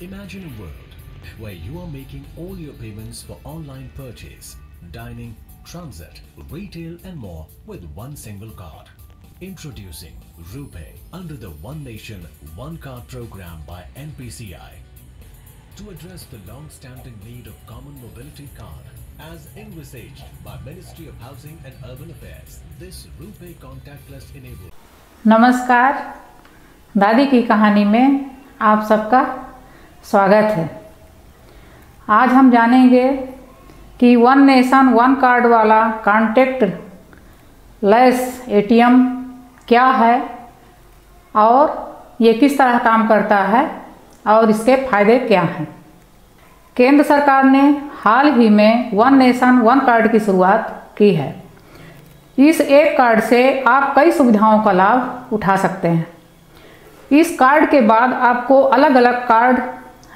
Imagine a world where you are making all your payments for online purchase, dining, transit, retail and more with one single card. Introducing RuPay under the One Nation, One Card program by NPCI. To address the long-standing need of common mobility card, as envisaged by Ministry of Housing and Urban Affairs, this RuPay contactless enabled. नमस्कार, दादी की कहानी में आप सबका स्वागत है। आज हम जानेंगे कि वन नेशन वन कार्ड वाला कॉन्टैक्ट लेस एटीएम क्या है और ये किस तरह काम करता है और इसके फायदे क्या हैं। केंद्र सरकार ने हाल ही में वन नेशन वन कार्ड की शुरुआत की है। इस एक कार्ड से आप कई सुविधाओं का लाभ उठा सकते हैं। इस कार्ड के बाद आपको अलग अलग कार्ड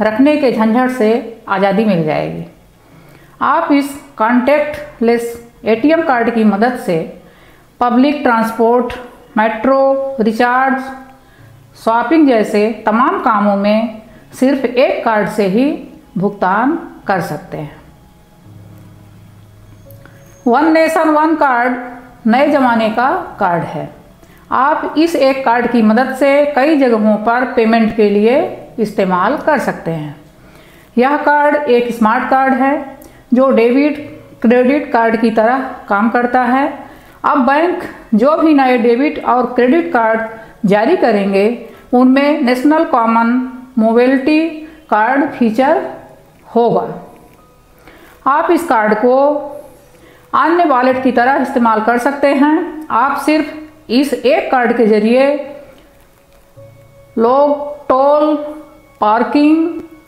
रखने के झंझट से आज़ादी मिल जाएगी। आप इस कॉन्टैक्टलेस एटीएम कार्ड की मदद से public transport, metro, recharge, shopping जैसे तमाम कामों में सिर्फ एक कार्ड से ही भुगतान कर सकते हैं। वन नेशन वन कार्ड नए ज़माने का कार्ड है। आप इस एक कार्ड की मदद से कई जगहों पर पेमेंट के लिए इस्तेमाल कर सकते हैं। यह कार्ड एक स्मार्ट कार्ड है जो डेबिट क्रेडिट कार्ड की तरह काम करता है। अब बैंक जो भी नए डेबिट और क्रेडिट कार्ड जारी करेंगे उनमें national common mobility card feature होगा। आप इस कार्ड को अन्य वॉलेट की तरह इस्तेमाल कर सकते हैं। आप सिर्फ इस एक कार्ड के जरिए लोग टोल, पार्किंग,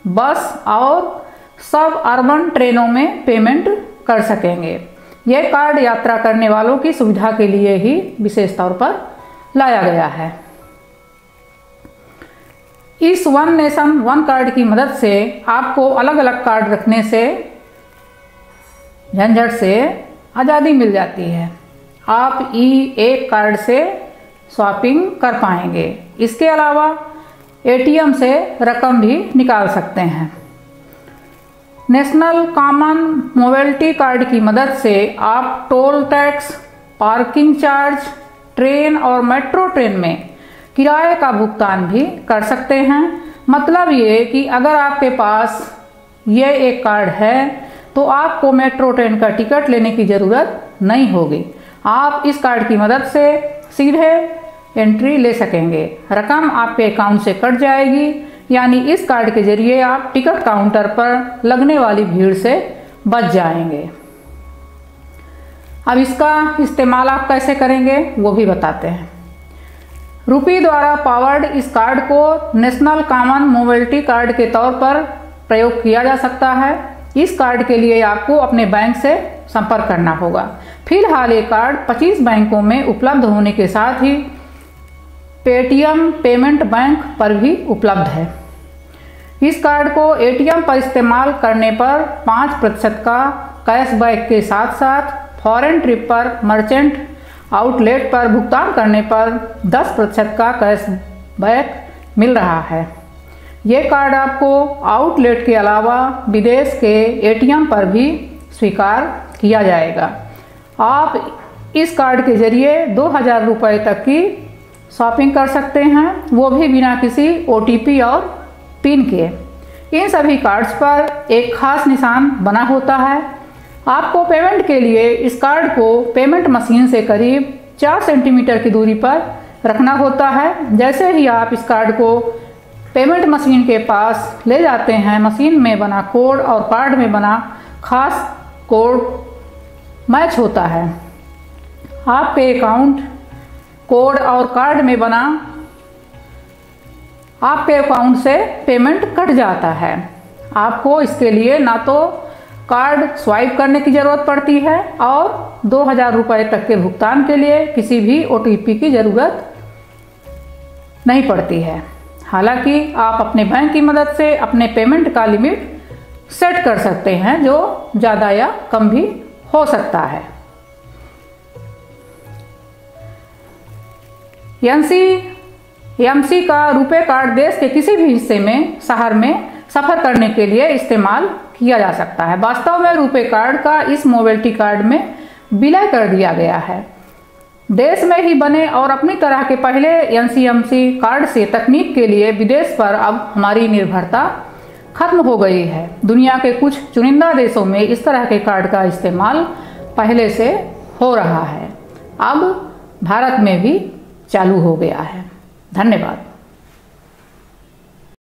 बस और सब अर्बन ट्रेनों में पेमेंट कर सकेंगे। यह कार्ड यात्रा करने वालों की सुविधा के लिए ही विशेष तौर पर लाया गया है। इस वन नेशन वन कार्ड की मदद से आपको अलग अलग कार्ड रखने से झंझट से आज़ादी मिल जाती है। आप एक कार्ड से शॉपिंग कर पाएंगे। इसके अलावा एटीएम से रकम भी निकाल सकते हैं। नेशनल कॉमन मोबिलिटी कार्ड की मदद से आप toll tax, parking charge, train और मेट्रो ट्रेन में किराए का भुगतान भी कर सकते हैं। मतलब ये कि अगर आपके पास ये एक कार्ड है तो आपको मेट्रो ट्रेन का टिकट लेने की ज़रूरत नहीं होगी। आप इस कार्ड की मदद से सीधे एंट्री ले सकेंगे। रकम आपके अकाउंट से कट जाएगी, यानी इस कार्ड के जरिए आप टिकट काउंटर पर लगने वाली भीड़ से बच जाएंगे। अब इसका इस्तेमाल आप कैसे करेंगे वो भी बताते हैं। रुपी द्वारा पावर्ड इस कार्ड को नेशनल कॉमन मोबिलिटी कार्ड के तौर पर प्रयोग किया जा सकता है। इस कार्ड के लिए आपको अपने बैंक से संपर्क करना होगा। फिलहाल ये कार्ड 25 बैंकों में उपलब्ध होने के साथ ही पेटीएम पेमेंट बैंक पर भी उपलब्ध है। इस कार्ड को एटीएम पर इस्तेमाल करने पर 5% का कैशबैक के साथ साथ फॉरेन ट्रिप पर मर्चेंट आउटलेट पर भुगतान करने पर 10% का कैशबैक मिल रहा है। ये कार्ड आपको आउटलेट के अलावा विदेश के एटीएम पर भी स्वीकार किया जाएगा। आप इस कार्ड के जरिए 2000 रुपये तक की शॉपिंग कर सकते हैं, वो भी बिना किसी OTP और पिन के। इन सभी कार्ड्स पर एक खास निशान बना होता है। आपको पेमेंट के लिए इस कार्ड को पेमेंट मशीन से करीब 4 सेंटीमीटर की दूरी पर रखना होता है। जैसे ही आप इस कार्ड को पेमेंट मशीन के पास ले जाते हैं, मशीन में बना कोड और कार्ड में बना खास कोड मैच होता है। आपके अकाउंट कोड और कार्ड में बना आपके अकाउंट से पेमेंट कट जाता है। आपको इसके लिए ना तो कार्ड स्वाइप करने की ज़रूरत पड़ती है और 2000 रुपये तक के भुगतान के लिए किसी भी OTP की ज़रूरत नहीं पड़ती है। हालांकि आप अपने बैंक की मदद से अपने पेमेंट का लिमिट सेट कर सकते हैं जो ज़्यादा या कम भी हो सकता है। एमसी का रुपए कार्ड देश के किसी भी हिस्से में शहर में सफ़र करने के लिए इस्तेमाल किया जा सकता है। वास्तव में रुपे कार्ड का इस मोबिलिटी कार्ड में विलय कर दिया गया है। देश में ही बने और अपनी तरह के पहले NCMC कार्ड से तकनीक के लिए विदेश पर अब हमारी निर्भरता खत्म हो गई है। दुनिया के कुछ चुनिंदा देशों में इस तरह के कार्ड का इस्तेमाल पहले से हो रहा है, अब भारत में भी चालू हो गया है। धन्यवाद।